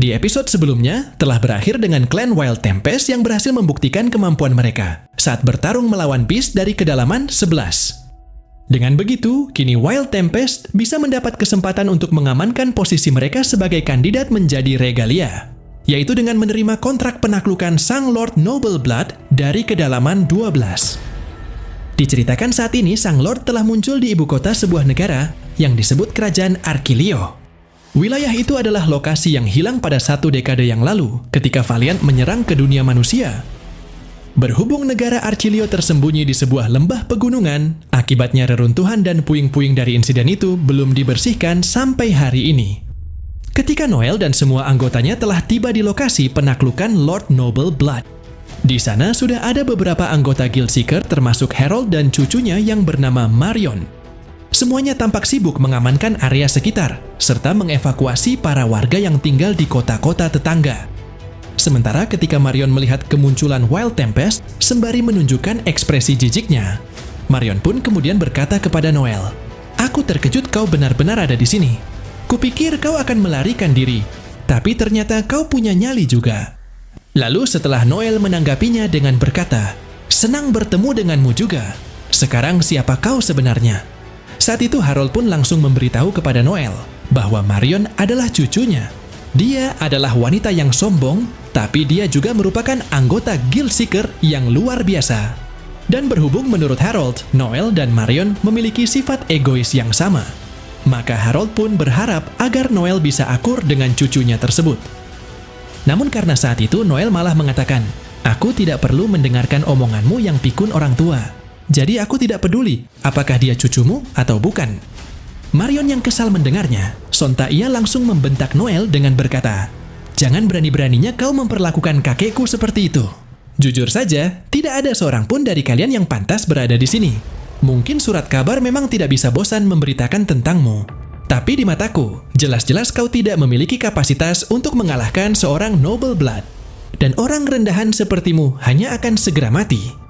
Di episode sebelumnya, telah berakhir dengan klan Wild Tempest yang berhasil membuktikan kemampuan mereka saat bertarung melawan Beast dari kedalaman 11. Dengan begitu, kini Wild Tempest bisa mendapat kesempatan untuk mengamankan posisi mereka sebagai kandidat menjadi Regalia, yaitu dengan menerima kontrak penaklukan Sang Lord Noble Blood dari kedalaman 12. Diceritakan saat ini Sang Lord telah muncul di ibu kota sebuah negara yang disebut Kerajaan Arkilio. Wilayah itu adalah lokasi yang hilang pada 1 dekade yang lalu ketika Valiant menyerang ke dunia manusia. Berhubung negara Arkilio tersembunyi di sebuah lembah pegunungan, akibatnya reruntuhan dan puing-puing dari insiden itu belum dibersihkan sampai hari ini. Ketika Noel dan semua anggotanya telah tiba di lokasi penaklukan Lord Noble Blood. Di sana sudah ada beberapa anggota Guildseeker termasuk Harold dan cucunya yang bernama Marion. Semuanya tampak sibuk mengamankan area sekitar, serta mengevakuasi para warga yang tinggal di kota-kota tetangga. Sementara ketika Marion melihat kemunculan Wild Tempest, sembari menunjukkan ekspresi jijiknya, Marion pun kemudian berkata kepada Noel, "Aku terkejut kau benar-benar ada di sini. Kupikir kau akan melarikan diri, tapi ternyata kau punya nyali juga." Lalu setelah Noel menanggapinya dengan berkata, "Senang bertemu denganmu juga. Sekarang siapa kau sebenarnya?" Saat itu Harold pun langsung memberitahu kepada Noel bahwa Marion adalah cucunya. Dia adalah wanita yang sombong, tapi dia juga merupakan anggota Guildseeker yang luar biasa. Dan berhubung menurut Harold, Noel dan Marion memiliki sifat egois yang sama. Maka Harold pun berharap agar Noel bisa akur dengan cucunya tersebut. Namun karena saat itu Noel malah mengatakan, "Aku tidak perlu mendengarkan omonganmu yang pikun orang tua. Jadi aku tidak peduli apakah dia cucumu atau bukan." Marion yang kesal mendengarnya, sontak ia langsung membentak Noel dengan berkata, "Jangan berani-beraninya kau memperlakukan kakekku seperti itu. Jujur saja, tidak ada seorang pun dari kalian yang pantas berada di sini. Mungkin surat kabar memang tidak bisa bosan memberitakan tentangmu. Tapi di mataku, jelas-jelas kau tidak memiliki kapasitas untuk mengalahkan seorang Noble Blood. Dan orang rendahan sepertimu hanya akan segera mati."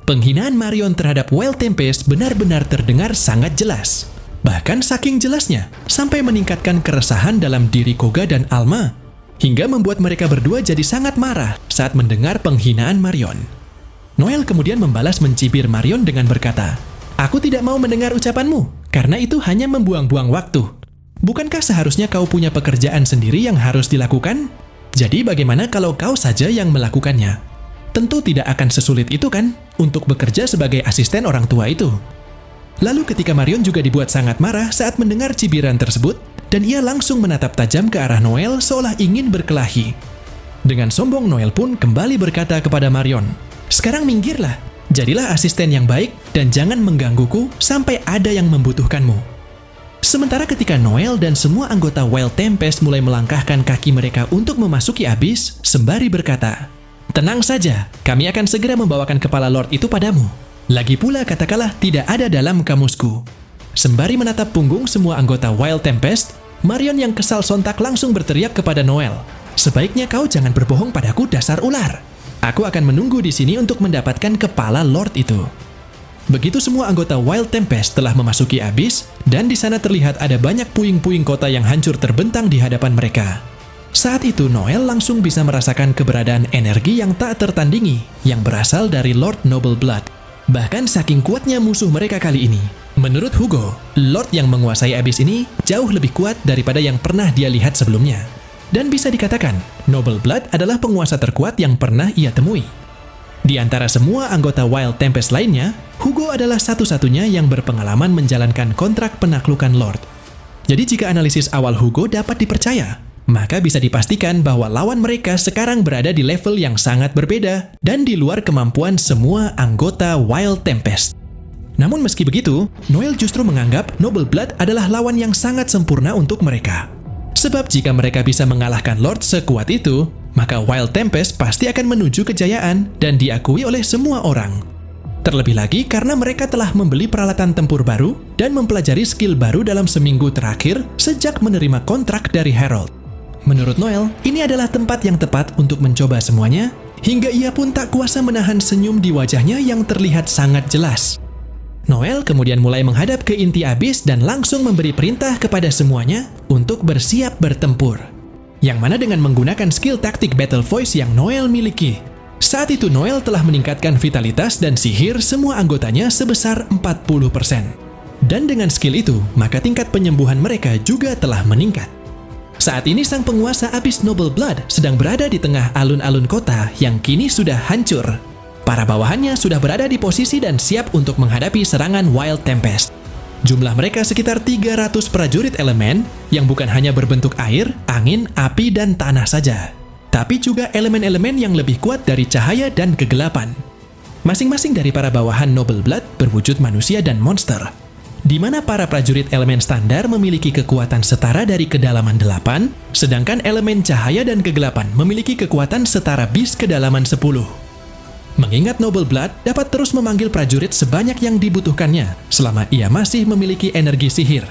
Penghinaan Marion terhadap Wild Tempest benar-benar terdengar sangat jelas. Bahkan saking jelasnya, sampai meningkatkan keresahan dalam diri Koga dan Alma, hingga membuat mereka berdua jadi sangat marah saat mendengar penghinaan Marion. Noel kemudian membalas mencibir Marion dengan berkata, "Aku tidak mau mendengar ucapanmu, karena itu hanya membuang-buang waktu. Bukankah seharusnya kau punya pekerjaan sendiri yang harus dilakukan? Jadi bagaimana kalau kau saja yang melakukannya? Tentu tidak akan sesulit itu kan, untuk bekerja sebagai asisten orang tua itu." Lalu ketika Marion juga dibuat sangat marah saat mendengar cibiran tersebut, dan ia langsung menatap tajam ke arah Noel seolah ingin berkelahi. Dengan sombong Noel pun kembali berkata kepada Marion, "Sekarang minggirlah, jadilah asisten yang baik dan jangan menggangguku sampai ada yang membutuhkanmu." Sementara ketika Noel dan semua anggota Wild Tempest mulai melangkahkan kaki mereka untuk memasuki Abyss, sembari berkata, "Tenang saja, kami akan segera membawakan kepala Lord itu padamu. Lagi pula katakanlah tidak ada dalam kamusku." Sembari menatap punggung semua anggota Wild Tempest, Marion yang kesal sontak langsung berteriak kepada Noel, "Sebaiknya kau jangan berbohong padaku, dasar ular. Aku akan menunggu di sini untuk mendapatkan kepala Lord itu." Begitu semua anggota Wild Tempest telah memasuki Abyss, dan di sana terlihat ada banyak puing-puing kota yang hancur terbentang di hadapan mereka. Saat itu Noel langsung bisa merasakan keberadaan energi yang tak tertandingi yang berasal dari Lord Noble Blood. Bahkan saking kuatnya musuh mereka kali ini, menurut Hugo, Lord yang menguasai Abyss ini jauh lebih kuat daripada yang pernah dia lihat sebelumnya. Dan bisa dikatakan, Noble Blood adalah penguasa terkuat yang pernah ia temui. Di antara semua anggota Wild Tempest lainnya, Hugo adalah satu-satunya yang berpengalaman menjalankan kontrak penaklukan Lord. Jadi jika analisis awal Hugo dapat dipercaya, maka bisa dipastikan bahwa lawan mereka sekarang berada di level yang sangat berbeda dan di luar kemampuan semua anggota Wild Tempest. Namun meski begitu, Noel justru menganggap Noble Blood adalah lawan yang sangat sempurna untuk mereka. Sebab jika mereka bisa mengalahkan Lord sekuat itu, maka Wild Tempest pasti akan menuju kejayaan dan diakui oleh semua orang. Terlebih lagi karena mereka telah membeli peralatan tempur baru dan mempelajari skill baru dalam seminggu terakhir sejak menerima kontrak dari Harold. Menurut Noel, ini adalah tempat yang tepat untuk mencoba semuanya, hingga ia pun tak kuasa menahan senyum di wajahnya yang terlihat sangat jelas. Noel kemudian mulai menghadap ke inti Abyss dan langsung memberi perintah kepada semuanya untuk bersiap bertempur. yang mana dengan menggunakan skill taktik Battle Voice yang Noel miliki. Saat itu Noel telah meningkatkan vitalitas dan sihir semua anggotanya sebesar 40%. Dan dengan skill itu, maka tingkat penyembuhan mereka juga telah meningkat. Saat ini sang penguasa Abyss Noble Blood sedang berada di tengah alun-alun kota yang kini sudah hancur. Para bawahannya sudah berada di posisi dan siap untuk menghadapi serangan Wild Tempest. Jumlah mereka sekitar 300 prajurit elemen yang bukan hanya berbentuk air, angin, api, dan tanah saja, tapi juga elemen-elemen yang lebih kuat dari cahaya dan kegelapan. Masing-masing dari para bawahan Noble Blood berwujud manusia dan monster, di mana para prajurit elemen standar memiliki kekuatan setara dari kedalaman 8, sedangkan elemen cahaya dan kegelapan memiliki kekuatan setara Beast kedalaman 10. Mengingat Noble Blood dapat terus memanggil prajurit sebanyak yang dibutuhkannya selama ia masih memiliki energi sihir.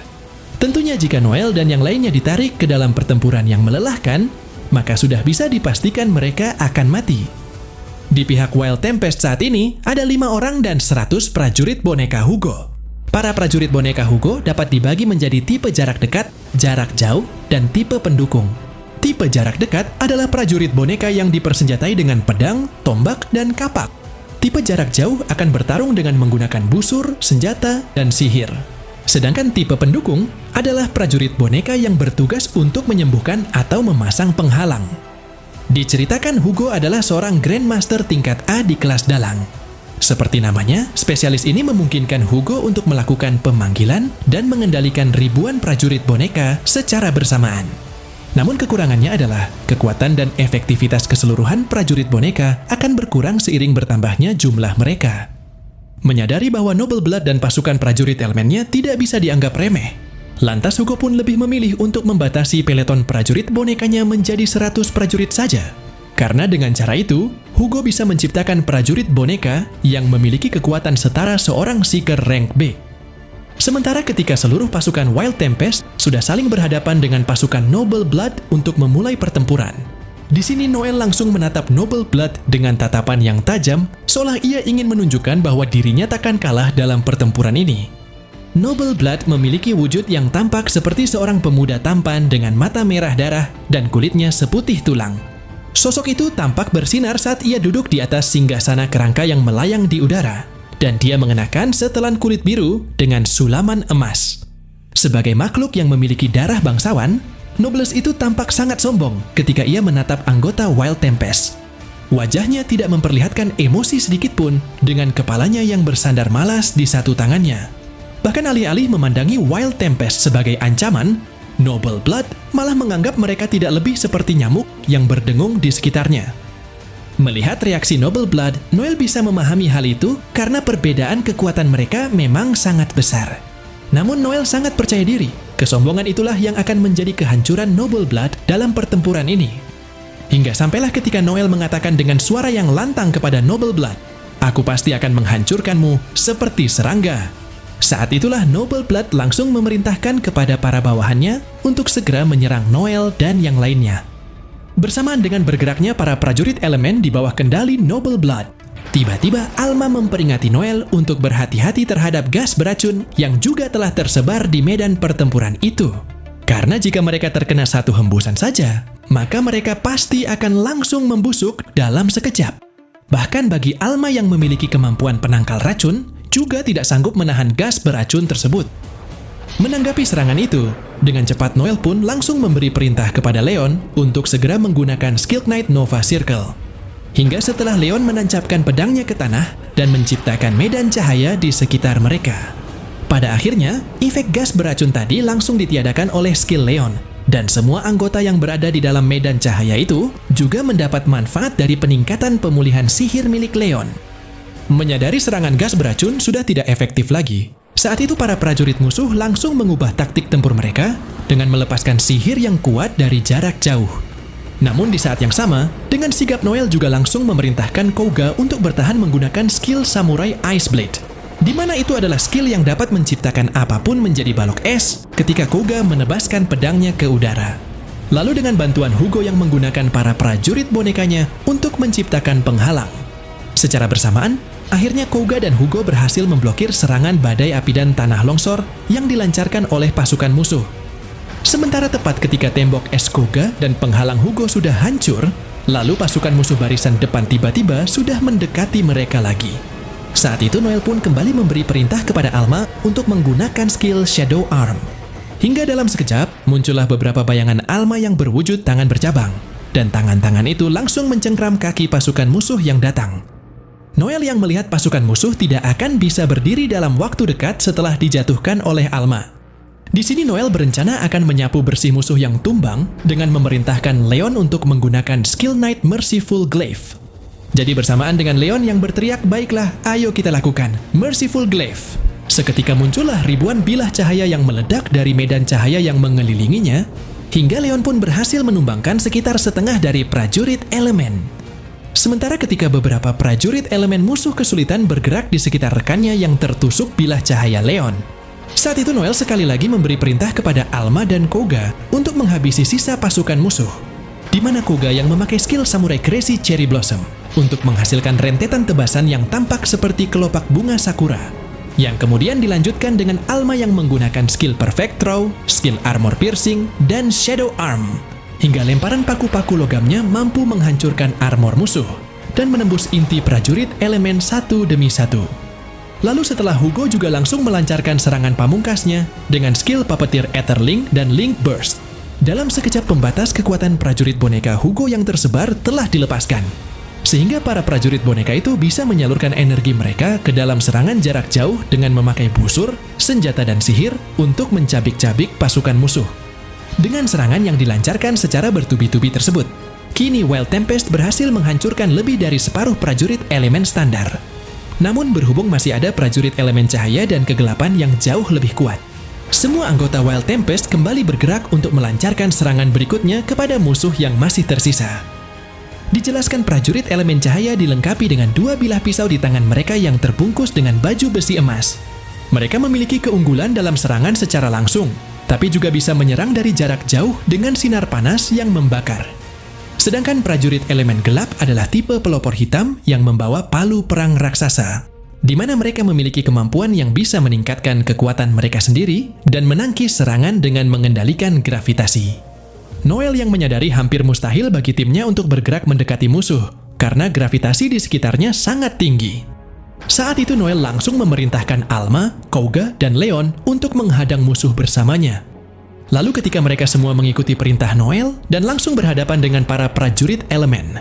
Tentunya jika Noel dan yang lainnya ditarik ke dalam pertempuran yang melelahkan, maka sudah bisa dipastikan mereka akan mati. Di pihak Wild Tempest saat ini, ada 5 orang dan 100 prajurit boneka Hugo. Para prajurit boneka Hugo dapat dibagi menjadi tipe jarak dekat, jarak jauh, dan tipe pendukung. Tipe jarak dekat adalah prajurit boneka yang dipersenjatai dengan pedang, tombak, dan kapak. Tipe jarak jauh akan bertarung dengan menggunakan busur, senjata, dan sihir. Sedangkan tipe pendukung adalah prajurit boneka yang bertugas untuk menyembuhkan atau memasang penghalang. Diceritakan Hugo adalah seorang Grandmaster tingkat A di kelas dalang. Seperti namanya, spesialis ini memungkinkan Hugo untuk melakukan pemanggilan dan mengendalikan ribuan prajurit boneka secara bersamaan. Namun kekurangannya adalah kekuatan dan efektivitas keseluruhan prajurit boneka akan berkurang seiring bertambahnya jumlah mereka. Menyadari bahwa Noble Blood dan pasukan prajurit elemennya tidak bisa dianggap remeh, lantas Hugo pun lebih memilih untuk membatasi peleton prajurit bonekanya menjadi 100 prajurit saja. Karena dengan cara itu, Hugo bisa menciptakan prajurit boneka yang memiliki kekuatan setara seorang Seeker rank B. Sementara ketika seluruh pasukan Wild Tempest sudah saling berhadapan dengan pasukan Noble Blood untuk memulai pertempuran. Di sini Noel langsung menatap Noble Blood dengan tatapan yang tajam, seolah ia ingin menunjukkan bahwa dirinya takkan kalah dalam pertempuran ini. Noble Blood memiliki wujud yang tampak seperti seorang pemuda tampan dengan mata merah darah dan kulitnya seputih tulang. Sosok itu tampak bersinar saat ia duduk di atas singgasana kerangka yang melayang di udara. Dan dia mengenakan setelan kulit biru dengan sulaman emas. Sebagai makhluk yang memiliki darah bangsawan, Nobles itu tampak sangat sombong ketika ia menatap anggota Wild Tempest. Wajahnya tidak memperlihatkan emosi sedikit pun dengan kepalanya yang bersandar malas di satu tangannya. Bahkan alih-alih memandangi Wild Tempest sebagai ancaman, Noble Blood malah menganggap mereka tidak lebih seperti nyamuk yang berdengung di sekitarnya. Melihat reaksi Noble Blood, Noel bisa memahami hal itu karena perbedaan kekuatan mereka memang sangat besar. Namun Noel sangat percaya diri, kesombongan itulah yang akan menjadi kehancuran Noble Blood dalam pertempuran ini. Hingga sampailah ketika Noel mengatakan dengan suara yang lantang kepada Noble Blood, "Aku pasti akan menghancurkanmu seperti serangga." Saat itulah Noble Blood langsung memerintahkan kepada para bawahannya untuk segera menyerang Noel dan yang lainnya. Bersamaan dengan bergeraknya para prajurit elemen di bawah kendali Noble Blood, tiba-tiba Alma memperingati Noel untuk berhati-hati terhadap gas beracun yang juga telah tersebar di medan pertempuran itu. Karena jika mereka terkena satu hembusan saja, maka mereka pasti akan langsung membusuk dalam sekejap. Bahkan bagi Alma yang memiliki kemampuan penangkal racun, juga tidak sanggup menahan gas beracun tersebut. Menanggapi serangan itu, dengan cepat Noel pun langsung memberi perintah kepada Leon untuk segera menggunakan Skill Knight Nova Circle. Hingga setelah Leon menancapkan pedangnya ke tanah dan menciptakan medan cahaya di sekitar mereka. Pada akhirnya, efek gas beracun tadi langsung ditiadakan oleh skill Leon, dan semua anggota yang berada di dalam medan cahaya itu juga mendapat manfaat dari peningkatan pemulihan sihir milik Leon. Menyadari serangan gas beracun sudah tidak efektif lagi, saat itu para prajurit musuh langsung mengubah taktik tempur mereka dengan melepaskan sihir yang kuat dari jarak jauh. Namun di saat yang sama, dengan sigap Noel juga langsung memerintahkan Kouga untuk bertahan menggunakan skill Samurai Ice Blade, di mana itu adalah skill yang dapat menciptakan apapun menjadi balok es ketika Kouga menebaskan pedangnya ke udara. Lalu dengan bantuan Hugo yang menggunakan para prajurit bonekanya untuk menciptakan penghalang. Secara bersamaan, akhirnya Kouga dan Hugo berhasil memblokir serangan badai api dan tanah longsor yang dilancarkan oleh pasukan musuh. Sementara tepat ketika tembok es Koga dan penghalang Hugo sudah hancur, lalu pasukan musuh barisan depan tiba-tiba sudah mendekati mereka lagi. Saat itu Noel pun kembali memberi perintah kepada Alma untuk menggunakan skill Shadow Arm. Hingga dalam sekejap, muncullah beberapa bayangan Alma yang berwujud tangan bercabang, dan tangan-tangan itu langsung mencengkram kaki pasukan musuh yang datang. Noel yang melihat pasukan musuh tidak akan bisa berdiri dalam waktu dekat setelah dijatuhkan oleh Alma. Di sini Noel berencana akan menyapu bersih musuh yang tumbang dengan memerintahkan Leon untuk menggunakan skill Knight Merciful Glaive. Jadi bersamaan dengan Leon yang berteriak, "Baiklah, ayo kita lakukan Merciful Glaive." Seketika muncullah ribuan bilah cahaya yang meledak dari medan cahaya yang mengelilinginya, hingga Leon pun berhasil menumbangkan sekitar setengah dari prajurit elemen. Sementara ketika beberapa prajurit elemen musuh kesulitan bergerak di sekitar rekannya yang tertusuk bilah cahaya Leon, saat itu Noel sekali lagi memberi perintah kepada Alma dan Koga untuk menghabisi sisa pasukan musuh, di mana Koga yang memakai skill Samurai Crazy Cherry Blossom untuk menghasilkan rentetan tebasan yang tampak seperti kelopak bunga sakura, yang kemudian dilanjutkan dengan Alma yang menggunakan skill Perfect Throw, skill Armor Piercing, dan Shadow Arm, hingga lemparan paku-paku logamnya mampu menghancurkan armor musuh dan menembus inti prajurit elemen satu demi satu. Lalu setelah Hugo juga langsung melancarkan serangan pamungkasnya dengan skill Puppeteer Etherlink dan Link Burst. Dalam sekejap pembatas kekuatan prajurit boneka Hugo yang tersebar telah dilepaskan, sehingga para prajurit boneka itu bisa menyalurkan energi mereka ke dalam serangan jarak jauh dengan memakai busur, senjata dan sihir untuk mencabik-cabik pasukan musuh. Dengan serangan yang dilancarkan secara bertubi-tubi tersebut, kini Wild Tempest berhasil menghancurkan lebih dari separuh prajurit elemen standar. Namun berhubung masih ada prajurit elemen cahaya dan kegelapan yang jauh lebih kuat, semua anggota Wild Tempest kembali bergerak untuk melancarkan serangan berikutnya kepada musuh yang masih tersisa. Dijelaskan prajurit elemen cahaya dilengkapi dengan dua bilah pisau di tangan mereka yang terbungkus dengan baju besi emas. Mereka memiliki keunggulan dalam serangan secara langsung, tapi juga bisa menyerang dari jarak jauh dengan sinar panas yang membakar. Sedangkan prajurit elemen gelap adalah tipe pelopor hitam yang membawa palu perang raksasa, di mana mereka memiliki kemampuan yang bisa meningkatkan kekuatan mereka sendiri dan menangkis serangan dengan mengendalikan gravitasi. Noel yang menyadari hampir mustahil bagi timnya untuk bergerak mendekati musuh, karena gravitasi di sekitarnya sangat tinggi. Saat itu Noel langsung memerintahkan Alma, Koga, dan Leon untuk menghadang musuh bersamanya. Lalu ketika mereka semua mengikuti perintah Noel dan langsung berhadapan dengan para prajurit elemen,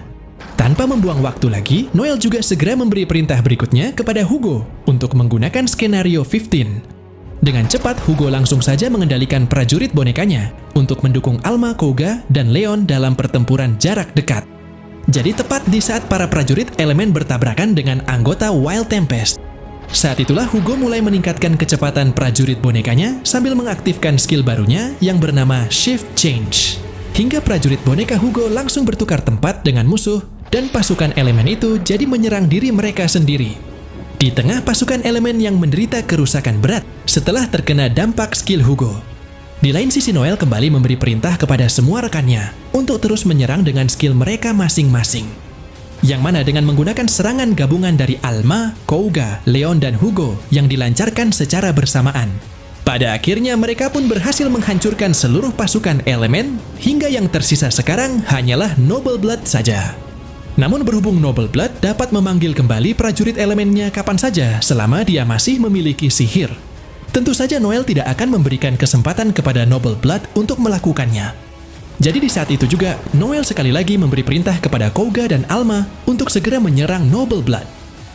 tanpa membuang waktu lagi, Noel juga segera memberi perintah berikutnya kepada Hugo untuk menggunakan skenario 15. Dengan cepat, Hugo langsung saja mengendalikan prajurit bonekanya untuk mendukung Alma, Koga, dan Leon dalam pertempuran jarak dekat. Jadi tepat di saat para prajurit elemen bertabrakan dengan anggota Wild Tempest, saat itulah Hugo mulai meningkatkan kecepatan prajurit bonekanya sambil mengaktifkan skill barunya yang bernama Shift Change. Hingga prajurit boneka Hugo langsung bertukar tempat dengan musuh dan pasukan elemen itu jadi menyerang diri mereka sendiri. Di tengah pasukan elemen yang menderita kerusakan berat setelah terkena dampak skill Hugo. Di lain sisi Noel kembali memberi perintah kepada semua rekannya untuk terus menyerang dengan skill mereka masing-masing. Yang mana dengan menggunakan serangan gabungan dari Alma, Koga, Leon, dan Hugo yang dilancarkan secara bersamaan. Pada akhirnya mereka pun berhasil menghancurkan seluruh pasukan elemen, hingga yang tersisa sekarang hanyalah Noble Blood saja. Namun berhubung Noble Blood dapat memanggil kembali prajurit elemennya kapan saja selama dia masih memiliki sihir, tentu saja Noel tidak akan memberikan kesempatan kepada Noble Blood untuk melakukannya. Jadi di saat itu juga, Noel sekali lagi memberi perintah kepada Koga dan Alma untuk segera menyerang Noble Blood.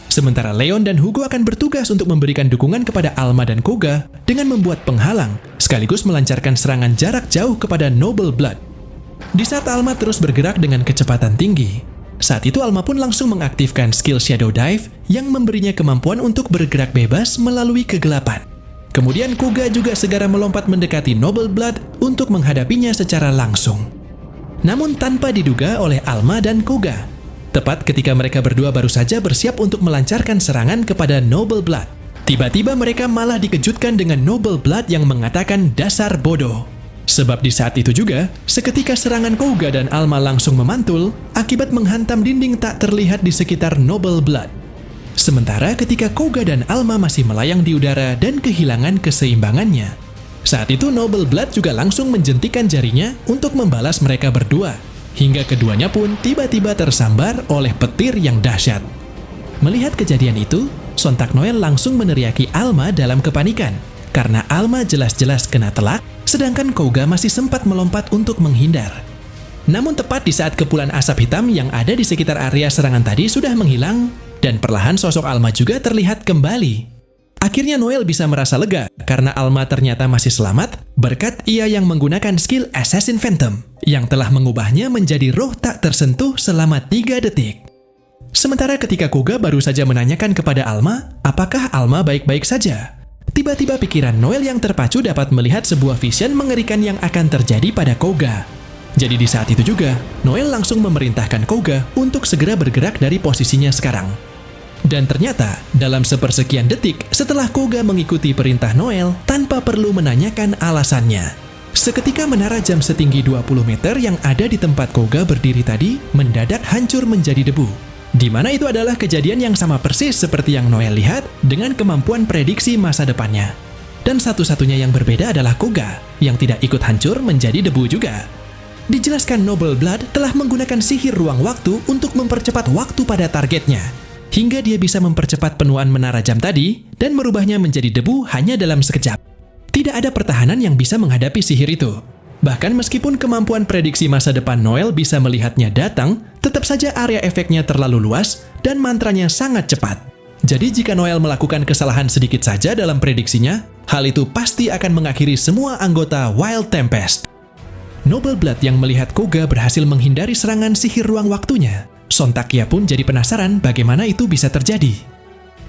Sementara Leon dan Hugo akan bertugas untuk memberikan dukungan kepada Alma dan Koga dengan membuat penghalang, sekaligus melancarkan serangan jarak jauh kepada Noble Blood. Di saat Alma terus bergerak dengan kecepatan tinggi, saat itu Alma pun langsung mengaktifkan skill Shadow Dive yang memberinya kemampuan untuk bergerak bebas melalui kegelapan. Kemudian Koga juga segera melompat mendekati Noble Blood untuk menghadapinya secara langsung. Namun tanpa diduga oleh Alma dan Koga, tepat ketika mereka berdua baru saja bersiap untuk melancarkan serangan kepada Noble Blood, tiba-tiba mereka malah dikejutkan dengan Noble Blood yang mengatakan dasar bodoh. Sebab di saat itu juga, seketika serangan Koga dan Alma langsung memantul akibat menghantam dinding tak terlihat di sekitar Noble Blood. Sementara ketika Koga dan Alma masih melayang di udara dan kehilangan keseimbangannya, Saat itu Noble Blood juga langsung menjentikan jarinya untuk membalas mereka berdua, hingga keduanya pun tiba-tiba tersambar oleh petir yang dahsyat. Melihat kejadian itu, sontak Noel langsung meneriaki Alma dalam kepanikan, karena Alma jelas-jelas kena telak, sedangkan Kouga masih sempat melompat untuk menghindar. Namun tepat di saat kepulan asap hitam yang ada di sekitar area serangan tadi sudah menghilang, dan perlahan sosok Alma juga terlihat kembali. Akhirnya Noel bisa merasa lega karena Alma ternyata masih selamat berkat ia yang menggunakan skill Assassin Phantom yang telah mengubahnya menjadi roh tak tersentuh selama 3 detik. Sementara ketika Kouga baru saja menanyakan kepada Alma, apakah Alma baik-baik saja? Tiba-tiba pikiran Noel yang terpacu dapat melihat sebuah vision mengerikan yang akan terjadi pada Kouga. Jadi di saat itu juga, Noel langsung memerintahkan Kouga untuk segera bergerak dari posisinya sekarang. Dan ternyata, dalam sepersekian detik setelah Kouga mengikuti perintah Noel tanpa perlu menanyakan alasannya, seketika menara jam setinggi 20 meter yang ada di tempat Kouga berdiri tadi mendadak hancur menjadi debu. Di mana itu adalah kejadian yang sama persis seperti yang Noel lihat dengan kemampuan prediksi masa depannya. Dan satu-satunya yang berbeda adalah Kouga, yang tidak ikut hancur menjadi debu juga. Dijelaskan Noble Blood telah menggunakan sihir ruang waktu untuk mempercepat waktu pada targetnya, hingga dia bisa mempercepat penuaan menara jam tadi dan merubahnya menjadi debu hanya dalam sekejap. Tidak ada pertahanan yang bisa menghadapi sihir itu. Bahkan meskipun kemampuan prediksi masa depan Noel bisa melihatnya datang, tetap saja area efeknya terlalu luas dan mantranya sangat cepat. Jadi jika Noel melakukan kesalahan sedikit saja dalam prediksinya, hal itu pasti akan mengakhiri semua anggota Wild Tempest. Noble Blood yang melihat Kouga berhasil menghindari serangan sihir ruang waktunya, sontak ia pun jadi penasaran bagaimana itu bisa terjadi.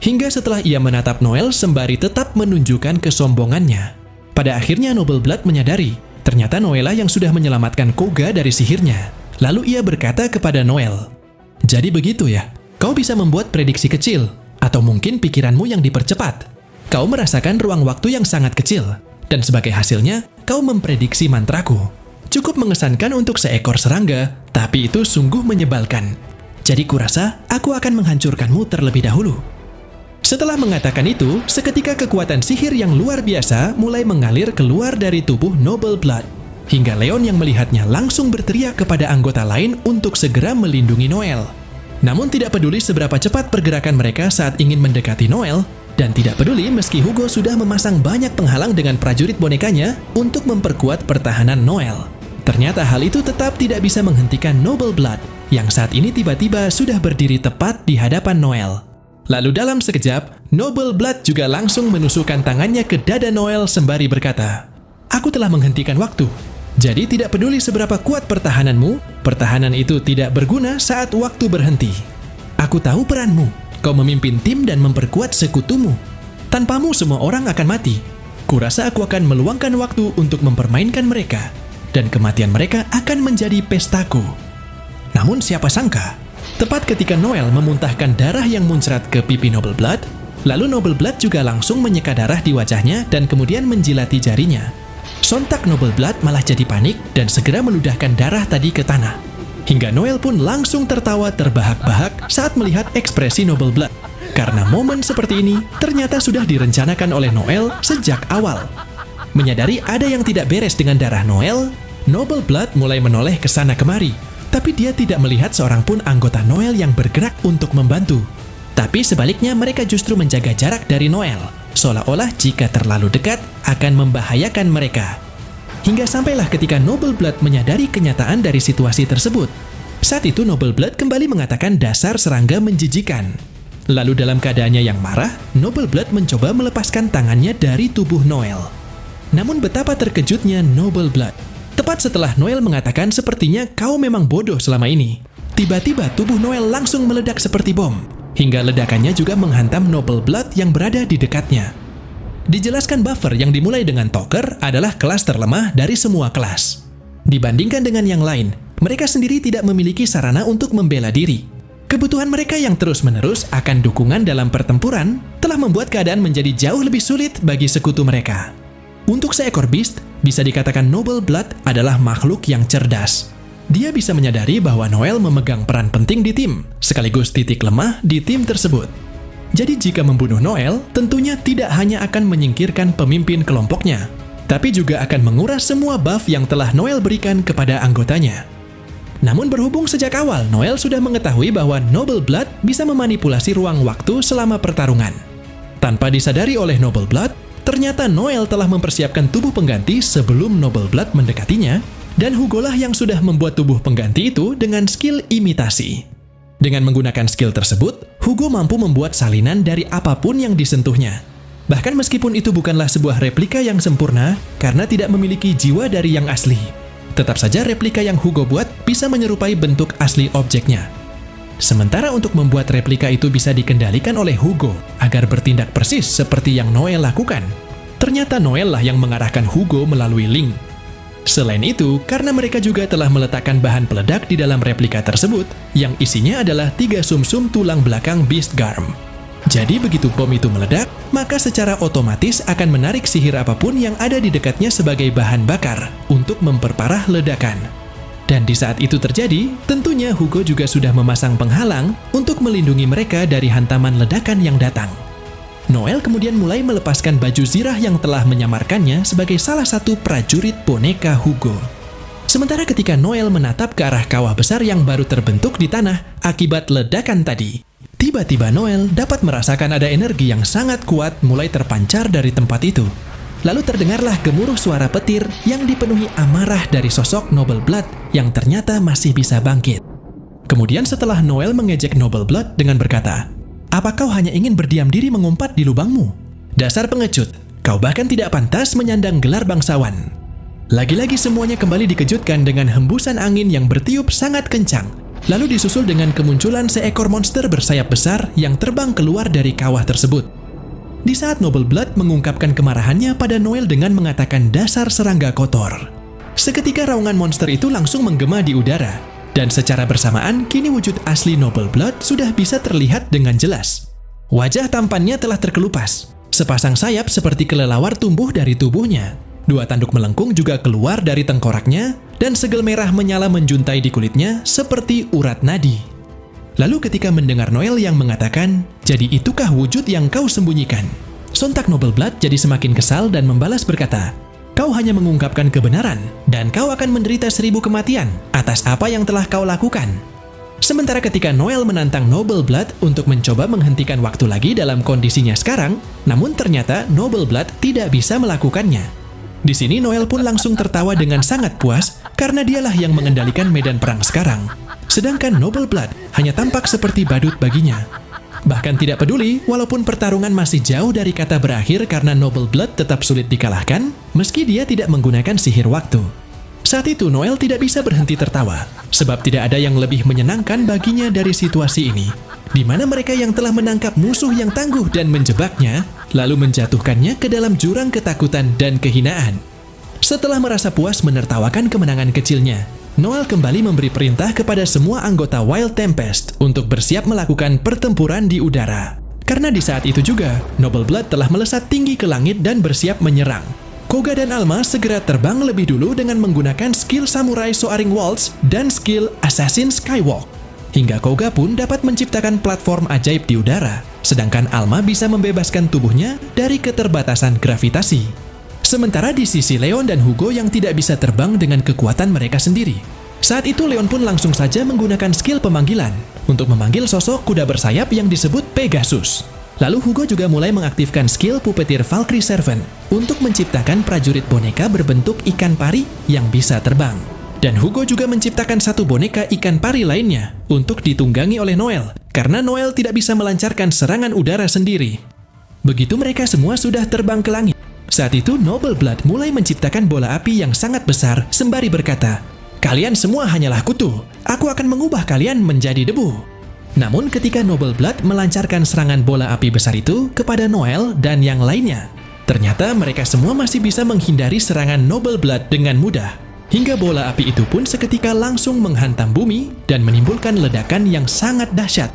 Hingga setelah ia menatap Noel sembari tetap menunjukkan kesombongannya. Pada akhirnya Noble Blood menyadari, ternyata Noela yang sudah menyelamatkan Kouga dari sihirnya. Lalu ia berkata kepada Noel, "Jadi begitu ya, kau bisa membuat prediksi kecil, atau mungkin pikiranmu yang dipercepat. Kau merasakan ruang waktu yang sangat kecil, dan sebagai hasilnya, kau memprediksi mantraku. Cukup mengesankan untuk seekor serangga, tapi itu sungguh menyebalkan. Jadi kurasa aku akan menghancurkanmu terlebih dahulu." Setelah mengatakan itu, seketika kekuatan sihir yang luar biasa mulai mengalir keluar dari tubuh Noble Blood. Hingga Leon yang melihatnya langsung berteriak kepada anggota lain untuk segera melindungi Noel. Namun tidak peduli seberapa cepat pergerakan mereka saat ingin mendekati Noel, dan tidak peduli meski Hugo sudah memasang banyak penghalang dengan prajurit bonekanya untuk memperkuat pertahanan Noel. Ternyata hal itu tetap tidak bisa menghentikan Noble Blood, yang saat ini tiba-tiba sudah berdiri tepat di hadapan Noel. Lalu dalam sekejap, Noble Blood juga langsung menusukkan tangannya ke dada Noel sembari berkata, "Aku telah menghentikan waktu. Jadi tidak peduli seberapa kuat pertahananmu, pertahanan itu tidak berguna saat waktu berhenti. Aku tahu peranmu, kau memimpin tim dan memperkuat sekutumu. Tanpamu semua orang akan mati. Kurasa aku akan meluangkan waktu untuk mempermainkan mereka, dan kematian mereka akan menjadi pestaku." Namun siapa sangka, tepat ketika Noel memuntahkan darah yang muncrat ke pipi Noble Blood, lalu Noble Blood juga langsung menyeka darah di wajahnya dan kemudian menjilati jarinya. Sontak Noble Blood malah jadi panik dan segera meludahkan darah tadi ke tanah. Hingga Noel pun langsung tertawa terbahak-bahak saat melihat ekspresi Noble Blood. Karena momen seperti ini ternyata sudah direncanakan oleh Noel sejak awal. Menyadari ada yang tidak beres dengan darah Noel, Noble Blood mulai menoleh ke sana kemari. Tapi dia tidak melihat seorang pun anggota Noel yang bergerak untuk membantu. Tapi sebaliknya mereka justru menjaga jarak dari Noel, seolah-olah jika terlalu dekat akan membahayakan mereka. Hingga sampailah ketika Noble Blood menyadari kenyataan dari situasi tersebut. Saat itu Noble Blood kembali mengatakan dasar serangga menjijikan. Lalu dalam keadaannya yang marah, Noble Blood mencoba melepaskan tangannya dari tubuh Noel. Namun betapa terkejutnya Noble Blood. Tepat setelah Noel mengatakan sepertinya kau memang bodoh selama ini, tiba-tiba tubuh Noel langsung meledak seperti bom, hingga ledakannya juga menghantam Noble Blood yang berada di dekatnya. Dijelaskan buffer yang dimulai dengan Talker adalah kelas terlemah dari semua kelas. Dibandingkan dengan yang lain, mereka sendiri tidak memiliki sarana untuk membela diri. Kebutuhan mereka yang terus-menerus akan dukungan dalam pertempuran telah membuat keadaan menjadi jauh lebih sulit bagi sekutu mereka. Untuk seekor beast, bisa dikatakan Noble Blood adalah makhluk yang cerdas. Dia bisa menyadari bahwa Noel memegang peran penting di tim, sekaligus titik lemah di tim tersebut. Jadi jika membunuh Noel, tentunya tidak hanya akan menyingkirkan pemimpin kelompoknya, tapi juga akan menguras semua buff yang telah Noel berikan kepada anggotanya. Namun berhubung sejak awal Noel sudah mengetahui bahwa Noble Blood bisa memanipulasi ruang waktu selama pertarungan. Tanpa disadari oleh Noble Blood, ternyata Noel telah mempersiapkan tubuh pengganti sebelum Noble Blood mendekatinya, dan Hugo lah yang sudah membuat tubuh pengganti itu dengan skill imitasi. Dengan menggunakan skill tersebut, Hugo mampu membuat salinan dari apapun yang disentuhnya. Bahkan meskipun itu bukanlah sebuah replika yang sempurna, karena tidak memiliki jiwa dari yang asli. Tetap saja replika yang Hugo buat bisa menyerupai bentuk asli objeknya. Sementara untuk membuat replika itu bisa dikendalikan oleh Hugo agar bertindak persis seperti yang Noel lakukan, ternyata Noel lah yang mengarahkan Hugo melalui link. Selain itu, karena mereka juga telah meletakkan bahan peledak di dalam replika tersebut, yang isinya adalah 3 sumsum tulang belakang Beast Garm. Jadi begitu bom itu meledak, maka secara otomatis akan menarik sihir apapun yang ada di dekatnya sebagai bahan bakar untuk memperparah ledakan. Dan di saat itu terjadi, tentunya Hugo juga sudah memasang penghalang untuk melindungi mereka dari hantaman ledakan yang datang. Noel kemudian mulai melepaskan baju zirah yang telah menyamarkannya sebagai salah satu prajurit boneka Hugo. Sementara ketika Noel menatap ke arah kawah besar yang baru terbentuk di tanah akibat ledakan tadi, tiba-tiba Noel dapat merasakan ada energi yang sangat kuat mulai terpancar dari tempat itu. Lalu terdengarlah gemuruh suara petir yang dipenuhi amarah dari sosok Noble Blood yang ternyata masih bisa bangkit. Kemudian setelah Noel mengejek Noble Blood dengan berkata, "Apa kau hanya ingin berdiam diri mengumpat di lubangmu? Dasar pengecut, kau bahkan tidak pantas menyandang gelar bangsawan." Lagi-lagi semuanya kembali dikejutkan dengan hembusan angin yang bertiup sangat kencang, lalu disusul dengan kemunculan seekor monster bersayap besar yang terbang keluar dari kawah tersebut. Di saat Noble Blood mengungkapkan kemarahannya pada Noel dengan mengatakan dasar serangga kotor, seketika raungan monster itu langsung menggema di udara. Dan secara bersamaan, kini wujud asli Noble Blood sudah bisa terlihat dengan jelas. Wajah tampannya telah terkelupas. Sepasang sayap seperti kelelawar tumbuh dari tubuhnya. 2 tanduk melengkung juga keluar dari tengkoraknya, dan segel merah menyala menjuntai di kulitnya seperti urat nadi. Lalu ketika mendengar Noel yang mengatakan, "Jadi itukah wujud yang kau sembunyikan?" Sontak Noble Blood jadi semakin kesal dan membalas berkata, "Kau hanya mengungkapkan kebenaran, dan kau akan menderita 1000 kematian atas apa yang telah kau lakukan." Sementara ketika Noel menantang Noble Blood untuk mencoba menghentikan waktu lagi dalam kondisinya sekarang, namun ternyata Noble Blood tidak bisa melakukannya. Di sini Noel pun langsung tertawa dengan sangat puas karena dialah yang mengendalikan medan perang sekarang. Sedangkan Noble Blood hanya tampak seperti badut baginya. Bahkan tidak peduli, walaupun pertarungan masih jauh dari kata berakhir karena Noble Blood tetap sulit dikalahkan, meski dia tidak menggunakan sihir waktu. Saat itu Noel tidak bisa berhenti tertawa, sebab tidak ada yang lebih menyenangkan baginya dari situasi ini, di mana mereka yang telah menangkap musuh yang tangguh dan menjebaknya, lalu menjatuhkannya ke dalam jurang ketakutan dan kehinaan. Setelah merasa puas menertawakan kemenangan kecilnya, Noel kembali memberi perintah kepada semua anggota Wild Tempest untuk bersiap melakukan pertempuran di udara. Karena di saat itu juga, Noble Blood telah melesat tinggi ke langit dan bersiap menyerang. Koga dan Alma segera terbang lebih dulu dengan menggunakan skill Samurai Soaring Waltz dan skill Assassin Skywalk. Hingga Koga pun dapat menciptakan platform ajaib di udara, sedangkan Alma bisa membebaskan tubuhnya dari keterbatasan gravitasi. Sementara di sisi Leon dan Hugo yang tidak bisa terbang dengan kekuatan mereka sendiri. Saat itu Leon pun langsung saja menggunakan skill pemanggilan untuk memanggil sosok kuda bersayap yang disebut Pegasus. Lalu Hugo juga mulai mengaktifkan skill Puppeteer Valkyrie Servant untuk menciptakan prajurit boneka berbentuk ikan pari yang bisa terbang. Dan Hugo juga menciptakan satu boneka ikan pari lainnya untuk ditunggangi oleh Noel, karena Noel tidak bisa melancarkan serangan udara sendiri. Begitu mereka semua sudah terbang ke langit, saat itu Noble Blood mulai menciptakan bola api yang sangat besar sembari berkata, "Kalian semua hanyalah kutu, aku akan mengubah kalian menjadi debu." Namun ketika Noble Blood melancarkan serangan bola api besar itu kepada Noel dan yang lainnya, ternyata mereka semua masih bisa menghindari serangan Noble Blood dengan mudah. Hingga bola api itu pun seketika langsung menghantam bumi dan menimbulkan ledakan yang sangat dahsyat.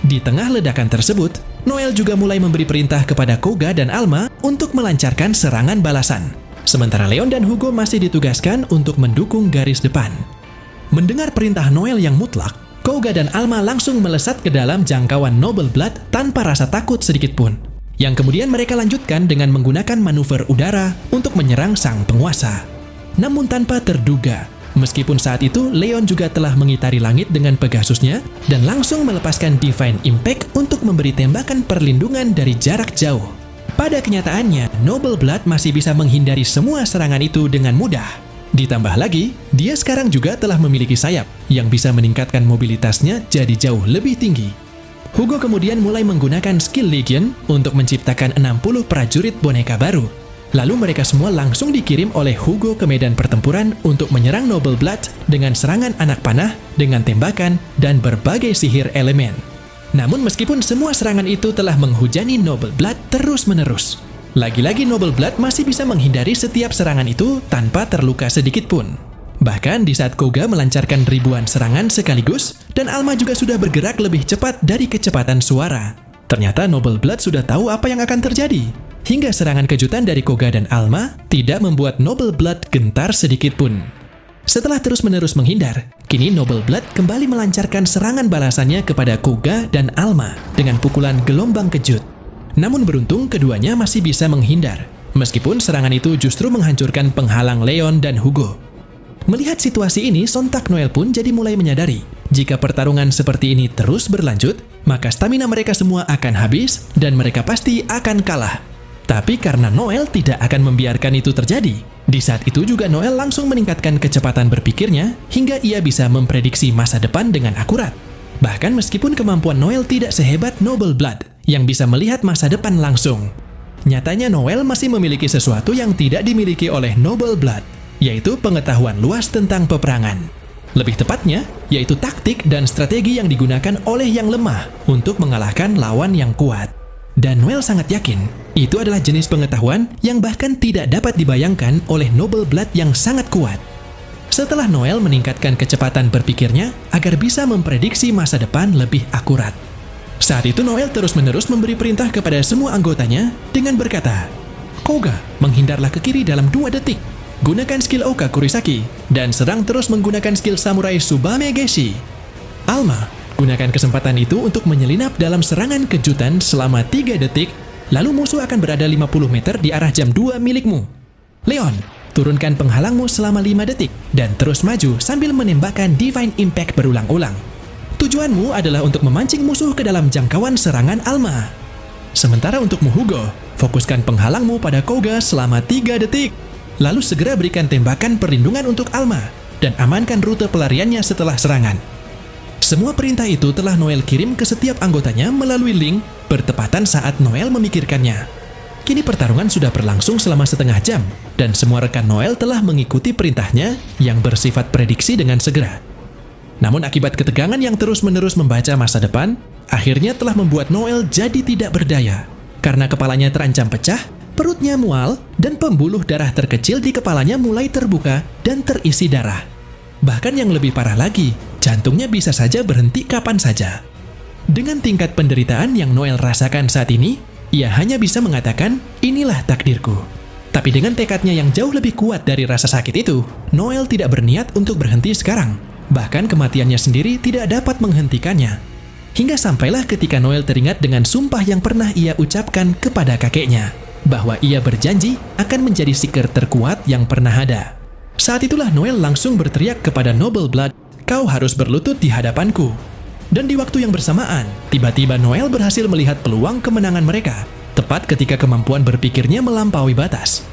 Di tengah ledakan tersebut, Noel juga mulai memberi perintah kepada Koga dan Alma untuk melancarkan serangan balasan. Sementara Leon dan Hugo masih ditugaskan untuk mendukung garis depan. Mendengar perintah Noel yang mutlak, Koga dan Alma langsung melesat ke dalam jangkauan Noble Blood tanpa rasa takut sedikit pun. yang kemudian mereka lanjutkan dengan menggunakan manuver udara untuk menyerang sang penguasa. Namun tanpa terduga, meskipun saat itu Leon juga telah mengitari langit dengan Pegasusnya dan langsung melepaskan Divine Impact untuk memberi tembakan perlindungan dari jarak jauh. Pada kenyataannya, Noble Blood masih bisa menghindari semua serangan itu dengan mudah. Ditambah lagi, dia sekarang juga telah memiliki sayap yang bisa meningkatkan mobilitasnya jadi jauh lebih tinggi. Hugo kemudian mulai menggunakan skill Legion untuk menciptakan 60 prajurit boneka baru. Lalu mereka semua langsung dikirim oleh Hugo ke medan pertempuran untuk menyerang Noble Blood dengan serangan anak panah, dengan tembakan, dan berbagai sihir elemen. Namun meskipun semua serangan itu telah menghujani Noble Blood terus-menerus, lagi-lagi Noble Blood masih bisa menghindari setiap serangan itu tanpa terluka sedikit pun. Bahkan di saat Koga melancarkan ribuan serangan sekaligus, dan Alma juga sudah bergerak lebih cepat dari kecepatan suara. Ternyata Noble Blood sudah tahu apa yang akan terjadi. Hingga serangan kejutan dari Koga dan Alma tidak membuat Noble Blood gentar sedikit pun. Setelah terus-menerus menghindar, kini Noble Blood kembali melancarkan serangan balasannya kepada Koga dan Alma dengan pukulan gelombang kejut. Namun beruntung keduanya masih bisa menghindar, meskipun serangan itu justru menghancurkan penghalang Leon dan Hugo. Melihat situasi ini, sontak Noel pun jadi mulai menyadari, jika pertarungan seperti ini terus berlanjut, maka stamina mereka semua akan habis dan mereka pasti akan kalah. Tapi karena Noel tidak akan membiarkan itu terjadi, di saat itu juga Noel langsung meningkatkan kecepatan berpikirnya hingga ia bisa memprediksi masa depan dengan akurat. Bahkan meskipun kemampuan Noel tidak sehebat Noble Blood, yang bisa melihat masa depan langsung. Nyatanya Noel masih memiliki sesuatu yang tidak dimiliki oleh Noble Blood, yaitu pengetahuan luas tentang peperangan. Lebih tepatnya, yaitu taktik dan strategi yang digunakan oleh yang lemah untuk mengalahkan lawan yang kuat. Dan Noel sangat yakin, itu adalah jenis pengetahuan yang bahkan tidak dapat dibayangkan oleh Noble Blood yang sangat kuat. Setelah Noel meningkatkan kecepatan berpikirnya agar bisa memprediksi masa depan lebih akurat. Saat itu Noel terus-menerus memberi perintah kepada semua anggotanya dengan berkata, Koga, menghindarlah ke kiri dalam 2 detik. Gunakan skill Oka Kurisaki dan serang terus menggunakan skill Samurai Tsubame Geshi. Alma, gunakan kesempatan itu untuk menyelinap dalam serangan kejutan selama 3 detik, lalu musuh akan berada 50 meter di arah jam 2 milikmu. Leon, turunkan penghalangmu selama 5 detik dan terus maju sambil menembakkan Divine Impact berulang-ulang. Tujuanmu adalah untuk memancing musuh ke dalam jangkauan serangan Alma. Sementara untukmu Hugo, fokuskan penghalangmu pada Koga selama 3 detik. Lalu segera berikan tembakan perlindungan untuk Alma dan amankan rute pelariannya setelah serangan. Semua perintah itu telah Noel kirim ke setiap anggotanya melalui link bertepatan saat Noel memikirkannya. Kini pertarungan sudah berlangsung selama setengah jam dan semua rekan Noel telah mengikuti perintahnya yang bersifat prediksi dengan segera. Namun akibat ketegangan yang terus-menerus membaca masa depan, akhirnya telah membuat Noel jadi tidak berdaya. Karena kepalanya terancam pecah, perutnya mual, dan pembuluh darah terkecil di kepalanya mulai terbuka dan terisi darah. Bahkan yang lebih parah lagi, jantungnya bisa saja berhenti kapan saja. Dengan tingkat penderitaan yang Noel rasakan saat ini, ia hanya bisa mengatakan, inilah takdirku. Tapi dengan tekadnya yang jauh lebih kuat dari rasa sakit itu, Noel tidak berniat untuk berhenti sekarang. Bahkan kematiannya sendiri tidak dapat menghentikannya. Hingga sampailah ketika Noel teringat dengan sumpah yang pernah ia ucapkan kepada kakeknya, bahwa ia berjanji akan menjadi seeker terkuat yang pernah ada. Saat itulah Noel langsung berteriak kepada Noble Blood, kau harus berlutut di hadapanku. Dan di waktu yang bersamaan, tiba-tiba Noel berhasil melihat peluang kemenangan mereka, tepat ketika kemampuan berpikirnya melampaui batas.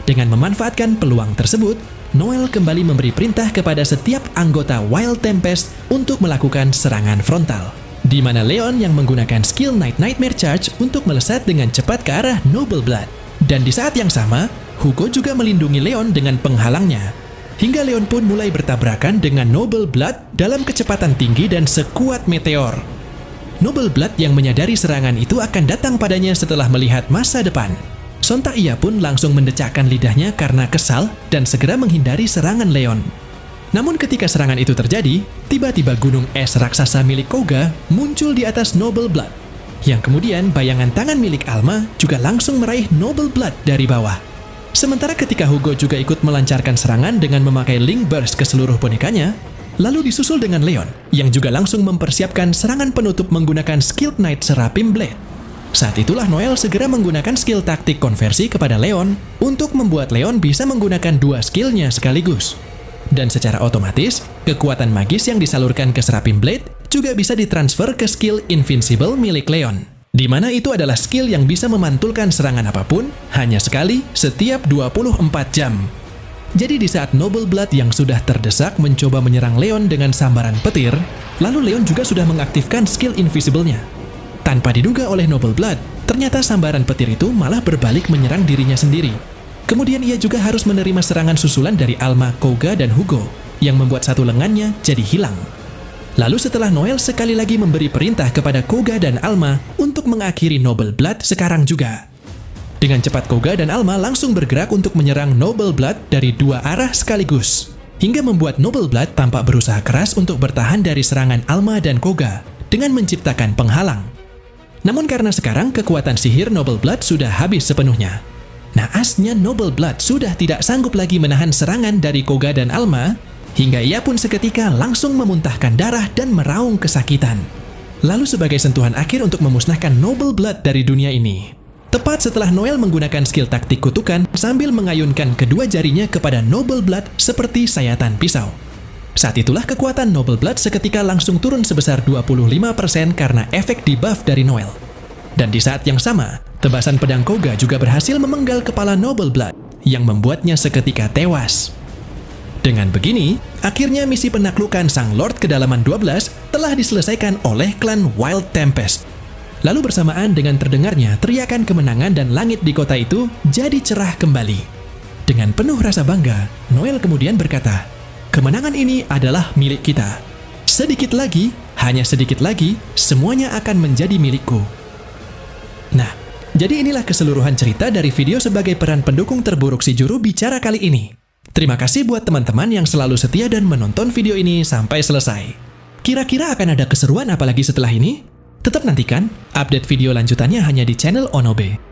Dengan memanfaatkan peluang tersebut, Noel kembali memberi perintah kepada setiap anggota Wild Tempest untuk melakukan serangan frontal, di mana Leon yang menggunakan skill Night Nightmare Charge untuk melesat dengan cepat ke arah Noble Blood. Dan di saat yang sama, Hugo juga melindungi Leon dengan penghalangnya, hingga Leon pun mulai bertabrakan dengan Noble Blood dalam kecepatan tinggi dan sekuat meteor. Noble Blood yang menyadari serangan itu akan datang padanya setelah melihat masa depan. Sontak ia pun langsung mendecakkan lidahnya karena kesal dan segera menghindari serangan Leon. Namun ketika serangan itu terjadi, tiba-tiba gunung es raksasa milik Koga muncul di atas Noble Blood, yang kemudian bayangan tangan milik Alma juga langsung meraih Noble Blood dari bawah. Sementara ketika Hugo juga ikut melancarkan serangan dengan memakai Link Burst ke seluruh bonekanya, lalu disusul dengan Leon, yang juga langsung mempersiapkan serangan penutup menggunakan Skilled Knight Seraphim Blade. Saat itulah Noel segera menggunakan skill taktik konversi kepada Leon untuk membuat Leon bisa menggunakan dua skillnya sekaligus. Dan secara otomatis, kekuatan magis yang disalurkan ke Seraphim Blade juga bisa ditransfer ke skill Invincible milik Leon, di mana itu adalah skill yang bisa memantulkan serangan apapun hanya sekali setiap 24 jam. Jadi di saat Noble Blood yang sudah terdesak mencoba menyerang Leon dengan sambaran petir, lalu Leon juga sudah mengaktifkan skill Invisible-nya. Tanpa diduga oleh Noble Blood, ternyata sambaran petir itu malah berbalik menyerang dirinya sendiri. Kemudian ia juga harus menerima serangan susulan dari Alma, Koga, dan Hugo, yang membuat satu lengannya jadi hilang. Lalu setelah Noel sekali lagi memberi perintah kepada Koga dan Alma untuk mengakhiri Noble Blood sekarang juga. Dengan cepat Koga dan Alma langsung bergerak untuk menyerang Noble Blood dari dua arah sekaligus, hingga membuat Noble Blood tampak berusaha keras untuk bertahan dari serangan Alma dan Koga dengan menciptakan penghalang. Namun karena sekarang kekuatan sihir Noble Blood sudah habis sepenuhnya, naasnya Noble Blood sudah tidak sanggup lagi menahan serangan dari Koga dan Alma, hingga ia pun seketika langsung memuntahkan darah dan meraung kesakitan. Lalu sebagai sentuhan akhir untuk memusnahkan Noble Blood dari dunia ini, tepat setelah Noel menggunakan skill taktik kutukan sambil mengayunkan kedua jarinya kepada Noble Blood seperti sayatan pisau. Saat itulah kekuatan Noble Blood seketika langsung turun sebesar 25% karena efek debuff dari Noel. Dan di saat yang sama, tebasan pedang Koga juga berhasil memenggal kepala Noble Blood, yang membuatnya seketika tewas. Dengan begini, akhirnya misi penaklukan Sang Lord Kedalaman 12 telah diselesaikan oleh klan Wild Tempest. Lalu bersamaan dengan terdengarnya teriakan kemenangan dan langit di kota itu jadi cerah kembali. Dengan penuh rasa bangga, Noel kemudian berkata, "Kemenangan ini adalah milik kita. Sedikit lagi, hanya sedikit lagi, semuanya akan menjadi milikku." Nah, jadi inilah keseluruhan cerita dari video sebagai peran pendukung terburuk si juru bicara kali ini. Terima kasih buat teman-teman yang selalu setia dan menonton video ini sampai selesai. Kira-kira akan ada keseruan apalagi setelah ini? Tetap nantikan update video lanjutannya hanya di channel Onobe.